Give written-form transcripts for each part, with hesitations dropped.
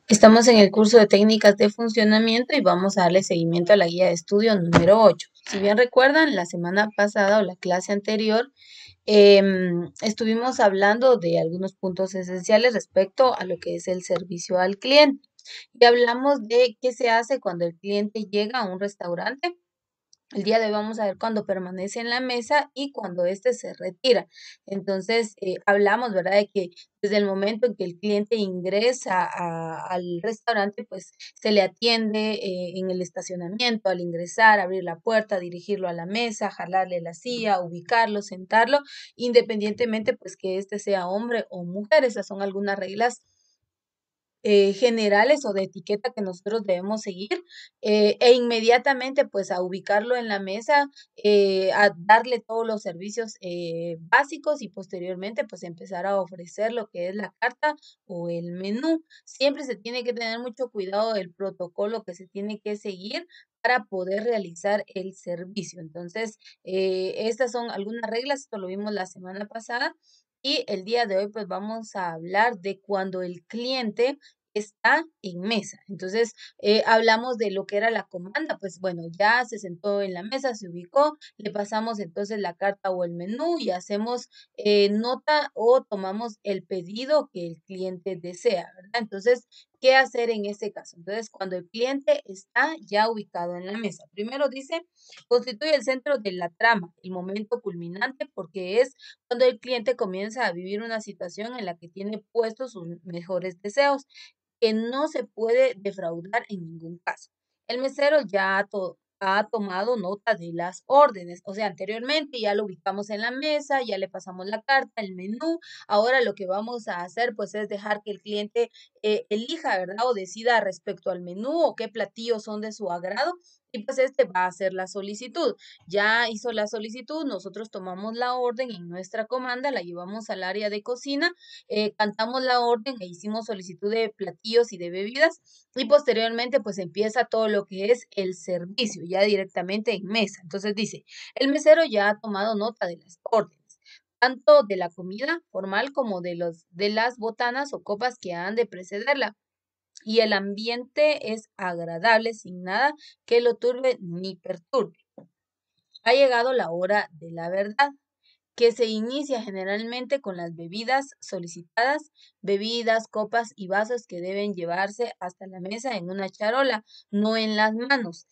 Estamos en el curso de técnicas de funcionamiento y vamos a darle seguimiento a la guía de estudio número 8. Si bien recuerdan, la semana pasada o la clase anterior estuvimos hablando de algunos puntos esenciales respecto a lo que es el servicio al cliente. Y hablamos de qué se hace cuando el cliente llega a un restaurante. El día de hoy vamos a ver cuando permanece en la mesa y cuando éste se retira. Entonces, hablamos, ¿verdad?, de que desde el momento en que el cliente ingresa al restaurante, pues se le atiende en el estacionamiento, al ingresar, abrir la puerta, dirigirlo a la mesa, jalarle la silla, ubicarlo, sentarlo, independientemente pues que éste sea hombre o mujer. Esas son algunas reglas generales o de etiqueta que nosotros debemos seguir, e inmediatamente pues a ubicarlo en la mesa, a darle todos los servicios básicos y posteriormente pues empezar a ofrecer lo que es la carta o el menú. Siempre se tiene que tener mucho cuidado del protocolo que se tiene que seguir para poder realizar el servicio. Entonces, estas son algunas reglas, esto lo vimos la semana pasada. Y el día de hoy, pues vamos a hablar de cuando el cliente está en mesa. Entonces, hablamos de lo que era la comanda, pues bueno, ya se sentó en la mesa, se ubicó, le pasamos entonces la carta o el menú y hacemos nota o tomamos el pedido que el cliente desea, ¿verdad? Entonces, ¿qué hacer en ese caso? Entonces, cuando el cliente está ya ubicado en la mesa, primero dice, constituye el centro de la trama, el momento culminante, porque es cuando el cliente comienza a vivir una situación en la que tiene puestos sus mejores deseos que no se puede defraudar en ningún caso. El mesero ya ha tomado nota de las órdenes, o sea, anteriormente ya lo ubicamos en la mesa, ya le pasamos la carta, el menú. Ahora lo que vamos a hacer pues es dejar que el cliente elija, ¿verdad? O decida respecto al menú o qué platillos son de su agrado y pues este va a hacer la solicitud. Ya hizo la solicitud, nosotros tomamos la orden en nuestra comanda, la llevamos al área de cocina, cantamos la orden e hicimos solicitud de platillos y de bebidas y posteriormente pues empieza todo lo que es el servicio ya directamente en mesa. Entonces dice, el mesero ya ha tomado nota de las órdenes, tanto de la comida formal como de las botanas o copas que han de precederla. Y el ambiente es agradable sin nada que lo turbe ni perturbe. Ha llegado la hora de la verdad que se inicia generalmente con las bebidas solicitadas, bebidas, copas y vasos que deben llevarse hasta la mesa en una charola, no en las manos,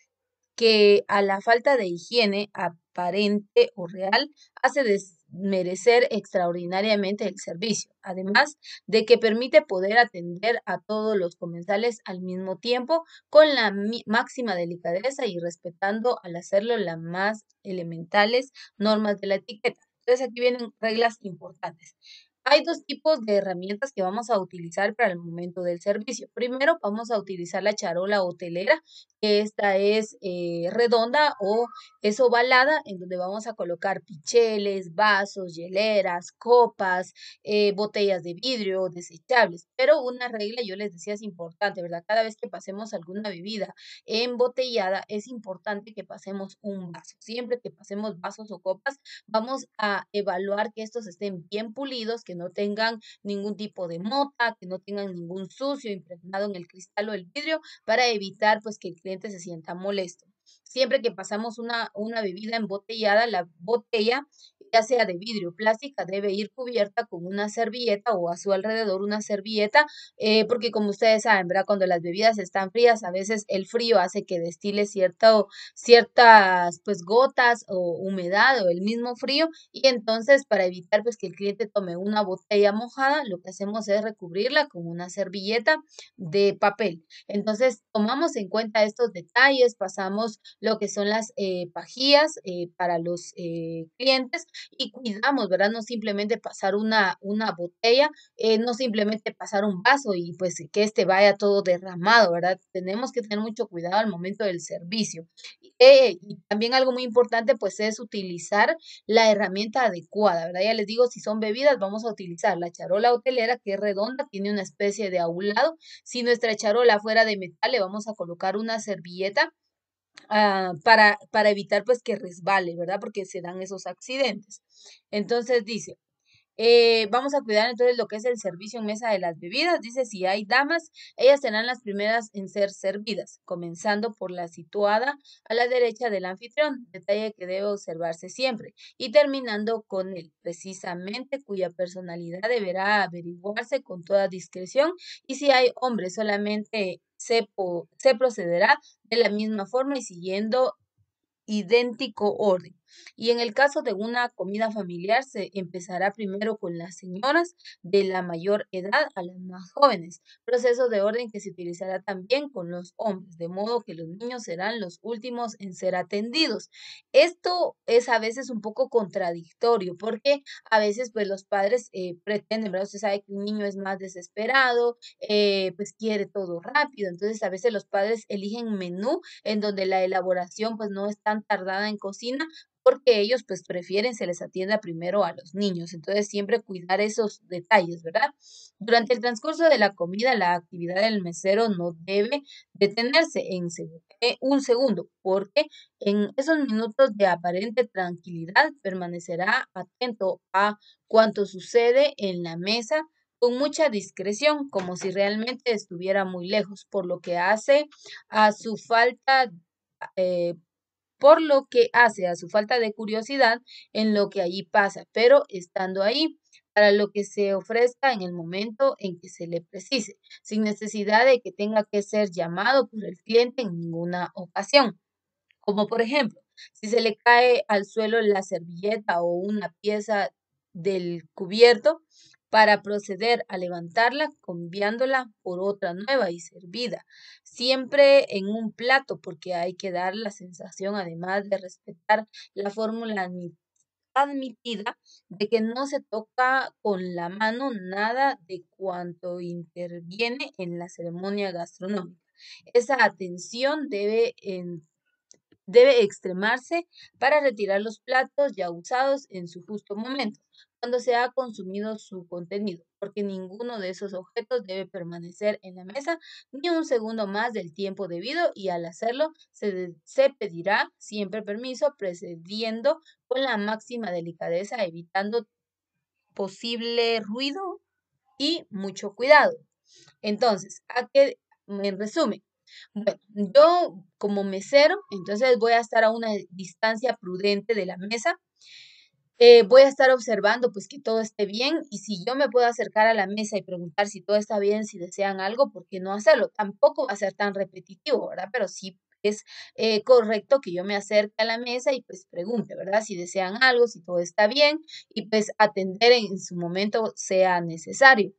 que a la falta de higiene aparente o real hace desmerecer extraordinariamente el servicio, además de que permite poder atender a todos los comensales al mismo tiempo con la máxima delicadeza y respetando al hacerlo las más elementales normas de la etiqueta. Entonces aquí vienen reglas importantes. Hay dos tipos de herramientas que vamos a utilizar para el momento del servicio. Primero, vamos a utilizar la charola hotelera, que esta es redonda o es ovalada, en donde vamos a colocar picheles, vasos, hieleras, copas, botellas de vidrio, desechables. Pero una regla, yo les decía, es importante, ¿verdad? Cada vez que pasemos alguna bebida embotellada, es importante que pasemos un vaso. Siempre que pasemos vasos o copas, vamos a evaluar que estos estén bien pulidos, que no tengan ningún tipo de mota, que no tengan ningún sucio impregnado en el cristal o el vidrio, para evitar pues que el cliente se sienta molesto. Siempre que pasamos una bebida embotellada, la botella, ya sea de vidrio o plástica, debe ir cubierta con una servilleta o a su alrededor una servilleta, porque como ustedes saben, ¿verdad? Cuando las bebidas están frías, a veces el frío hace que destile ciertas pues gotas o humedad o el mismo frío y entonces para evitar pues que el cliente tome una botella mojada, lo que hacemos es recubrirla con una servilleta de papel. Entonces tomamos en cuenta estos detalles, pasamos lo que son las pajillas para los clientes y cuidamos, ¿verdad? No simplemente pasar una botella, no simplemente pasar un vaso y pues que este vaya todo derramado, ¿verdad? Tenemos que tener mucho cuidado al momento del servicio. Y también algo muy importante, pues, es utilizar la herramienta adecuada, ¿verdad? Ya les digo, si son bebidas, vamos a utilizar la charola hotelera, que es redonda, tiene una especie de ahulado. Si nuestra charola fuera de metal, le vamos a colocar una servilleta, para evitar, pues, que resbale, ¿verdad? Porque se dan esos accidentes. Entonces dice, Vamos a cuidar entonces lo que es el servicio en mesa de las bebidas. Dice, si hay damas, ellas serán las primeras en ser servidas, comenzando por la situada a la derecha del anfitrión, detalle que debe observarse siempre, y terminando con él, precisamente cuya personalidad deberá averiguarse con toda discreción, y si hay hombres solamente se procederá de la misma forma y siguiendo idéntico orden. Y en el caso de una comida familiar, se empezará primero con las señoras de la mayor edad a las más jóvenes, proceso de orden que se utilizará también con los hombres, de modo que los niños serán los últimos en ser atendidos. Esto es a veces un poco contradictorio porque a veces pues los padres pretenden, ¿verdad? Usted sabe que un niño es más desesperado, pues quiere todo rápido, entonces a veces los padres eligen menú en donde la elaboración pues no es tan tardada en cocina porque ellos pues prefieren se les atienda primero a los niños. Entonces siempre cuidar esos detalles, ¿verdad? Durante el transcurso de la comida, la actividad del mesero no debe detenerse un segundo, porque en esos minutos de aparente tranquilidad permanecerá atento a cuanto sucede en la mesa con mucha discreción, como si realmente estuviera muy lejos, a su falta, eh, por lo que hace a su falta de curiosidad en lo que allí pasa, pero estando ahí para lo que se ofrezca en el momento en que se le precise, sin necesidad de que tenga que ser llamado por el cliente en ninguna ocasión. Como por ejemplo, si se le cae al suelo la servilleta o una pieza del cubierto, para proceder a levantarla, cambiándola por otra nueva y servida, siempre en un plato, porque hay que dar la sensación, además de respetar la fórmula admitida, de que no se toca con la mano nada de cuanto interviene en la ceremonia gastronómica. Esa atención debe extremarse para retirar los platos ya usados en su justo momento, cuando se ha consumido su contenido, porque ninguno de esos objetos debe permanecer en la mesa ni un segundo más del tiempo debido y al hacerlo se pedirá siempre permiso, precediendo con la máxima delicadeza, evitando posible ruido y mucho cuidado. Entonces, en resumen, bueno, yo como mesero, entonces voy a estar a una distancia prudente de la mesa. Voy a estar observando pues que todo esté bien y si yo me puedo acercar a la mesa y preguntar si todo está bien, si desean algo, ¿por qué no hacerlo? Tampoco va a ser tan repetitivo, ¿verdad? Pero sí es correcto que yo me acerque a la mesa y pues pregunte, ¿verdad? Si desean algo, si todo está bien y pues atender en su momento sea necesario.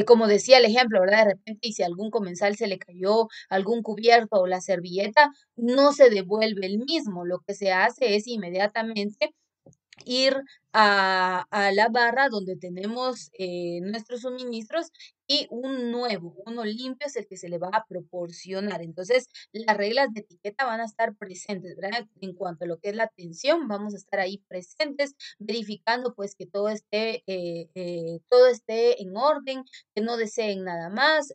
Como decía el ejemplo, ¿verdad? De repente, y si a algún comensal se le cayó algún cubierto o la servilleta, no se devuelve el mismo. Lo que se hace es inmediatamente ir a la barra donde tenemos nuestros suministros y uno limpio es el que se le va a proporcionar. Entonces, las reglas de etiqueta van a estar presentes, ¿verdad? En cuanto a lo que es la atención, vamos a estar ahí presentes, verificando pues que todo esté en orden, que no deseen nada más.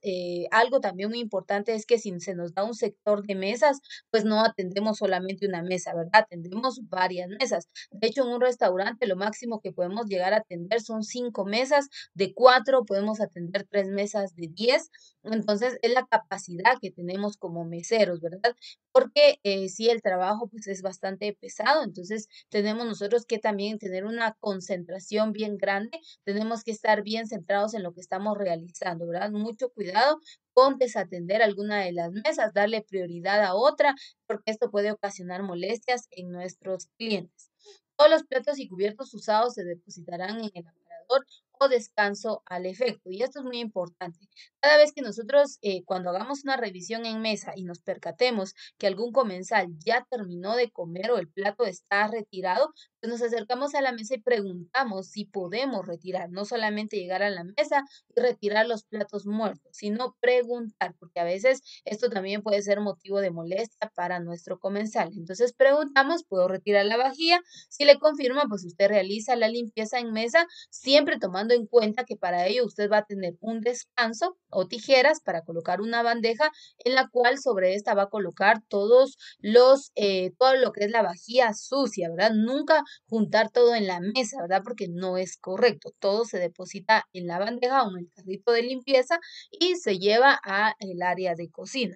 Algo también muy importante es que si se nos da un sector de mesas, pues no atendemos solamente una mesa, ¿verdad? Atendemos varias mesas. De hecho, en un restaurante lo máximo que podemos llegar a atender son 5 mesas, de 4 podemos atender 3 mesas de 10. Entonces, es la capacidad que tenemos como meseros, ¿verdad? Porque sí, el trabajo pues es bastante pesado, entonces tenemos nosotros que también tener una concentración bien grande, tenemos que estar bien centrados en lo que estamos realizando, ¿verdad? Mucho cuidado con desatender alguna de las mesas, darle prioridad a otra, porque esto puede ocasionar molestias en nuestros clientes. Todos los platos y cubiertos usados se depositarán en el aparador o descanso al efecto. Y esto es muy importante. Cada vez que nosotros, cuando hagamos una revisión en mesa y nos percatemos que algún comensal ya terminó de comer o el plato está retirado, pues nos acercamos a la mesa y preguntamos si podemos retirar, no solamente llegar a la mesa y retirar los platos muertos, sino preguntar, porque a veces esto también puede ser motivo de molestia para nuestro comensal. Entonces preguntamos, ¿puedo retirar la vajilla? Si le confirma, pues usted realiza la limpieza en mesa, siempre tomando tomando en cuenta que para ello usted va a tener un descanso o tijeras para colocar una bandeja en la cual sobre esta va a colocar todo lo que es la vajilla sucia, ¿verdad? Nunca juntar todo en la mesa, ¿verdad? Porque no es correcto. Todo se deposita en la bandeja o en el carrito de limpieza y se lleva a el área de cocina.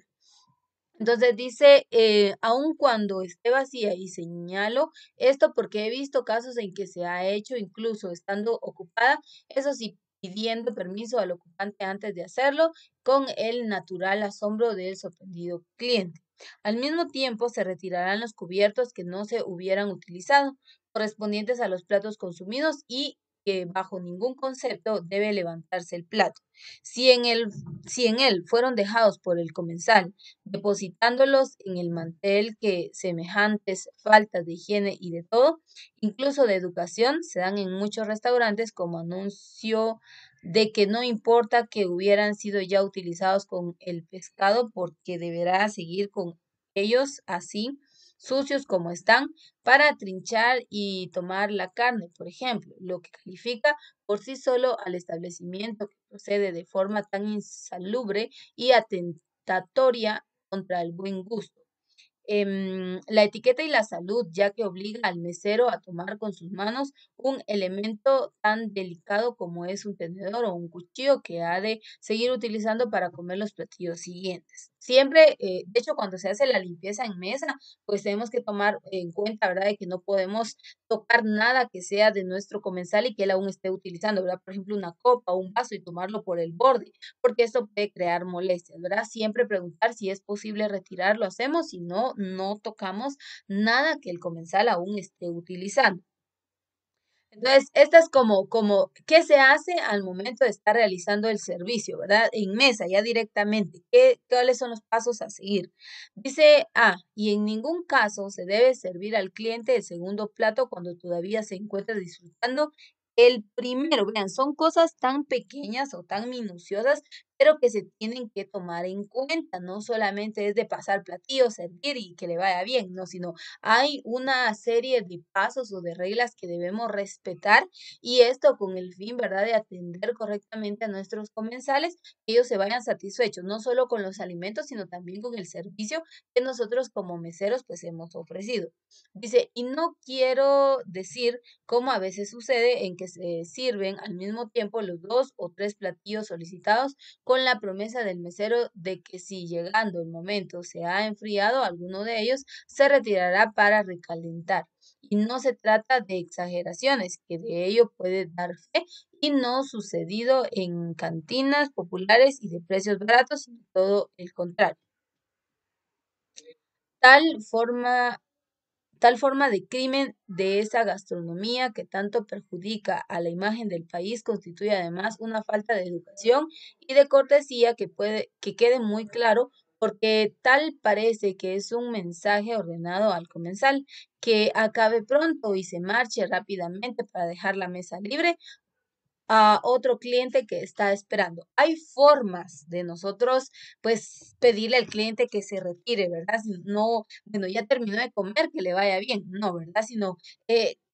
Entonces dice, aun cuando esté vacía, y señalo esto porque he visto casos en que se ha hecho incluso estando ocupada, eso sí, pidiendo permiso al ocupante antes de hacerlo, con el natural asombro del sorprendido cliente. Al mismo tiempo, se retirarán los cubiertos que no se hubieran utilizado, correspondientes a los platos consumidos y que bajo ningún concepto debe levantarse el plato. Si en él, si en él fueron dejados por el comensal, depositándolos en el mantel que semejantes faltas de higiene y de todo, incluso de educación, se dan en muchos restaurantes como anuncio de que no importa que hubieran sido ya utilizados con el pescado porque deberá seguir con ellos así sucios como están para trinchar y tomar la carne, por ejemplo, lo que califica por sí solo al establecimiento que procede de forma tan insalubre y atentatoria contra el buen gusto. La etiqueta y la salud, ya que obliga al mesero a tomar con sus manos un elemento tan delicado como es un tenedor o un cuchillo que ha de seguir utilizando para comer los platillos siguientes. Siempre, de hecho, cuando se hace la limpieza en mesa, pues tenemos que tomar en cuenta, ¿verdad?, de que no podemos tocar nada que sea de nuestro comensal y que él aún esté utilizando, ¿verdad? Por ejemplo, una copa o un vaso y tomarlo por el borde porque esto puede crear molestias, ¿verdad? Siempre preguntar si es posible retirar, lo hacemos, si no, no tocamos nada que el comensal aún esté utilizando. Entonces, esta es ¿qué se hace al momento de estar realizando el servicio, verdad? En mesa, ya directamente, cuáles son los pasos a seguir? Dice, y en ningún caso se debe servir al cliente el segundo plato cuando todavía se encuentra disfrutando el primero. Vean, son cosas tan pequeñas o tan minuciosas, pero que se tienen que tomar en cuenta. No solamente es de pasar platillo, servir y que le vaya bien, no, sino hay una serie de pasos o de reglas que debemos respetar y esto con el fin, ¿verdad?, de atender correctamente a nuestros comensales, que ellos se vayan satisfechos, no solo con los alimentos, sino también con el servicio que nosotros como meseros pues hemos ofrecido. Dice, y no quiero decir como a veces sucede en que se sirven al mismo tiempo los 2 o 3 platillos solicitados con la promesa del mesero de que si llegando el momento se ha enfriado alguno de ellos, se retirará para recalentar. Y no se trata de exageraciones, que de ello puede dar fe y no sucedido en cantinas populares y de precios baratos, sino todo el contrario. Tal forma Tal forma de crimen de esa gastronomía que tanto perjudica a la imagen del país constituye además una falta de educación y de cortesía que quede muy claro porque tal parece que es un mensaje ordenado al comensal que acabe pronto y se marche rápidamente para dejar la mesa libre a otro cliente que está esperando. Hay formas de nosotros, pues, pedirle al cliente que se retire, ¿verdad? No, bueno, ya terminó de comer, que le vaya bien, no, ¿verdad? Sino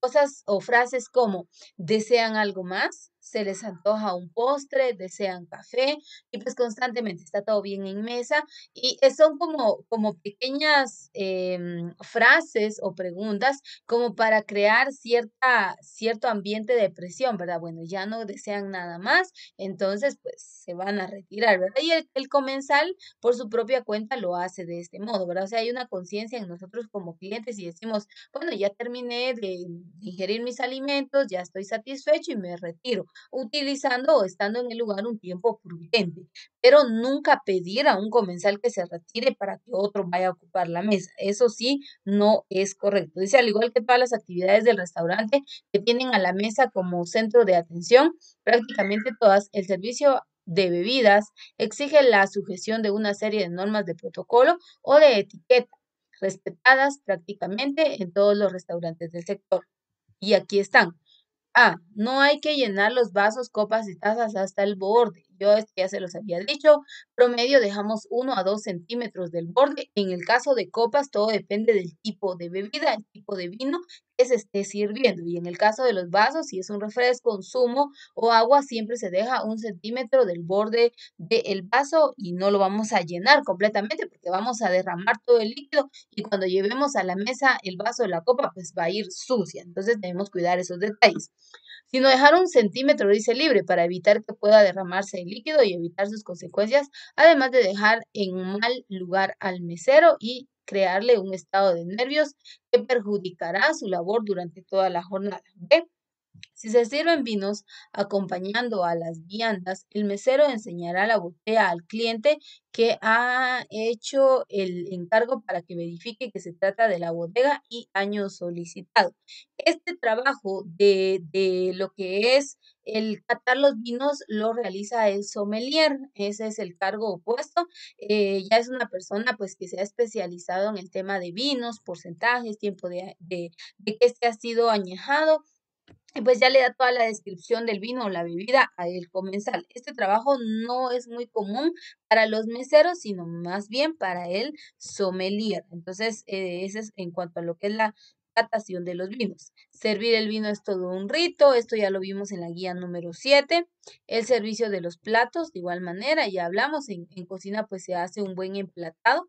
cosas o frases como, ¿desean algo más? ¿Se les antoja un postre? ¿Desean café? Y pues constantemente está todo bien en mesa y son como pequeñas frases o preguntas como para crear cierto ambiente de presión, ¿verdad? Bueno, ya no desean nada más, entonces pues se van a retirar, ¿verdad? Y el comensal por su propia cuenta lo hace de este modo, ¿verdad? O sea, hay una conciencia en nosotros como clientes y decimos, bueno, ya terminé de ingerir mis alimentos, ya estoy satisfecho y me retiro, utilizando o estando en el lugar un tiempo prudente, pero nunca pedir a un comensal que se retire para que otro vaya a ocupar la mesa. Eso sí, no es correcto. Dice, al igual que todas las actividades del restaurante que tienen a la mesa como centro de atención, prácticamente todas, el servicio de bebidas exige la sujeción de una serie de normas de protocolo o de etiqueta, respetadas prácticamente en todos los restaurantes del sector. Y aquí están. No hay que llenar los vasos, copas y tazas hasta el borde. Yo esto ya se los había dicho. Promedio dejamos 1 a 2 centímetros del borde. En el caso de copas, todo depende del tipo de bebida, el tipo de vino que se esté sirviendo. Y en el caso de los vasos, si es un refresco, un zumo o agua, siempre se deja 1 centímetro del borde del vaso y no lo vamos a llenar completamente porque vamos a derramar todo el líquido y cuando llevemos a la mesa el vaso de la copa, pues va a ir sucia. Entonces debemos cuidar esos detalles. Sino dejar 1 centímetro, dice, libre para evitar que pueda derramarse el líquido y evitar sus consecuencias, además de dejar en mal lugar al mesero y crearle un estado de nervios que perjudicará su labor durante toda la jornada. ¿Ve? Si se sirven vinos acompañando a las viandas, el mesero enseñará la botella al cliente que ha hecho el encargo para que verifique que se trata de la bodega y año solicitado. Este trabajo de lo que es el catar los vinos lo realiza el sommelier, ese es el cargo opuesto. Ya es una persona pues que se ha especializado en el tema de vinos, porcentajes, tiempo de que este ha sido añejado y pues ya le da toda la descripción del vino o la bebida a el comensal. Este trabajo no es muy común para los meseros, sino más bien para el sommelier. Entonces, ese es en cuanto a lo que es la catación de los vinos. Servir el vino es todo un rito, esto ya lo vimos en la guía número 7. El servicio de los platos, de igual manera, ya hablamos, en cocina pues se hace un buen emplatado.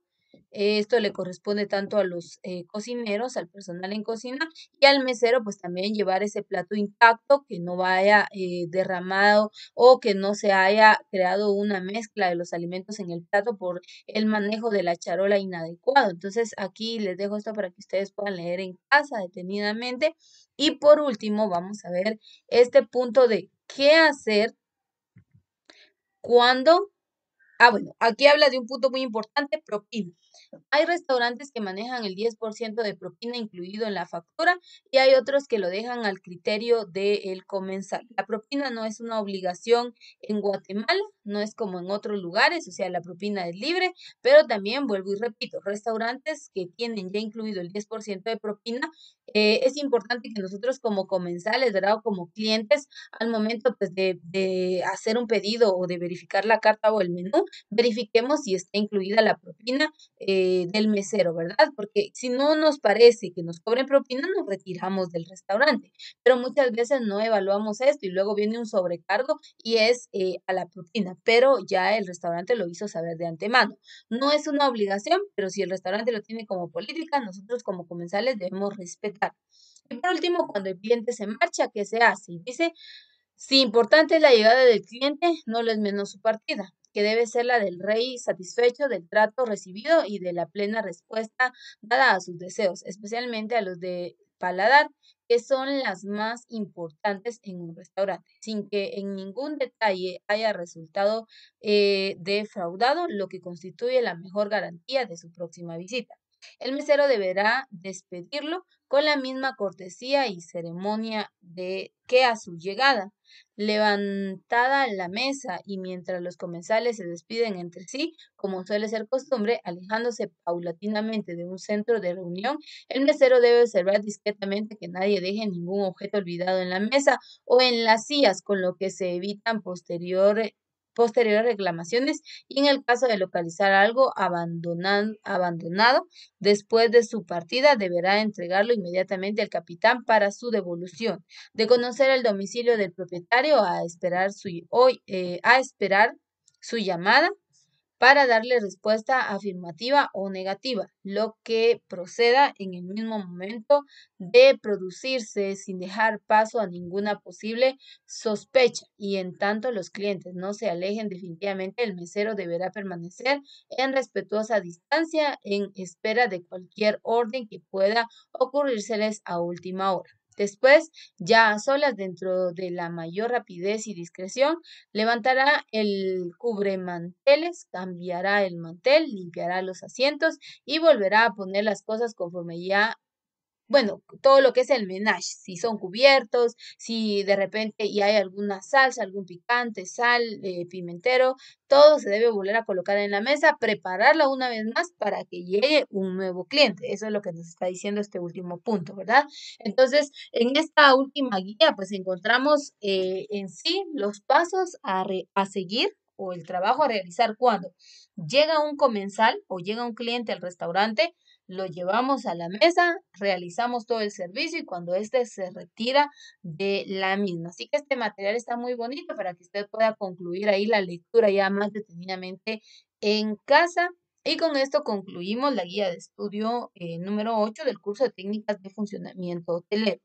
Esto le corresponde tanto a los cocineros, al personal en cocina y al mesero, pues también llevar ese plato intacto, que no vaya derramado o que no se haya creado una mezcla de los alimentos en el plato por el manejo de la charola inadecuado. Entonces, aquí les dejo esto para que ustedes puedan leer en casa detenidamente. Y por último, vamos a ver este punto de qué hacer cuando... Ah, bueno, aquí habla de un punto muy importante, propina. Hay restaurantes que manejan el 10% de propina incluido en la factura y hay otros que lo dejan al criterio del comensal. La propina no es una obligación en Guatemala, no es como en otros lugares, o sea, la propina es libre, pero también vuelvo y repito, restaurantes que tienen ya incluido el 10% de propina, es importante que nosotros como comensales, ¿verdad? O como clientes, al momento pues, de hacer un pedido o de verificar la carta o el menú, verifiquemos si está incluida la propina del mesero, ¿verdad? Porque si no nos parece que nos cobren propina, nos retiramos del restaurante. Pero muchas veces no evaluamos esto y luego viene un sobrecargo y es a la propina, pero ya el restaurante lo hizo saber de antemano. No es una obligación, pero si el restaurante lo tiene como política, nosotros como comensales debemos respetar. Y por último, cuando el cliente se marcha, ¿qué se hace? Y dice, si importante es la llegada del cliente, no lo es menos su partida, que debe ser la del rey satisfecho del trato recibido y de la plena respuesta dada a sus deseos, especialmente a los de paladar, que son las más importantes en un restaurante, sin que en ningún detalle haya resultado defraudado, lo que constituye la mejor garantía de su próxima visita. El mesero deberá despedirlo con la misma cortesía y ceremonia de que a su llegada. Levantada la mesa y mientras los comensales se despiden entre sí, como suele ser costumbre, alejándose paulatinamente de un centro de reunión, el mesero debe observar discretamente que nadie deje ningún objeto olvidado en la mesa o en las sillas, con lo que se evitan posteriores reclamaciones y en el caso de localizar algo abandonado después de su partida, deberá entregarlo inmediatamente al capitán para su devolución. De conocer el domicilio del propietario a esperar su llamada para darle respuesta afirmativa o negativa, lo que proceda en el mismo momento de producirse sin dejar paso a ninguna posible sospecha. Y en tanto los clientes no se alejen definitivamente, el mesero deberá permanecer en respetuosa distancia en espera de cualquier orden que pueda ocurrírseles a última hora. Después, ya a solas, dentro de la mayor rapidez y discreción, levantará el cubremanteles, cambiará el mantel, limpiará los asientos y volverá a poner las cosas conforme ya, bueno, todo lo que es el menage, si son cubiertos, si de repente y hay alguna salsa, algún picante, sal, pimentero, todo se debe volver a colocar en la mesa, prepararla una vez más para que llegue un nuevo cliente. Eso es lo que nos está diciendo este último punto, ¿verdad? Entonces, en esta última guía, pues encontramos en sí los pasos a seguir o el trabajo a realizar cuando llega un comensal o llega un cliente al restaurante. lo llevamos a la mesa, realizamos todo el servicio y cuando éste se retira de la misma. Así que este material está muy bonito para que usted pueda concluir ahí la lectura ya más detenidamente en casa. Y con esto concluimos la guía de estudio número 8 del curso de técnicas de funcionamiento hotelero.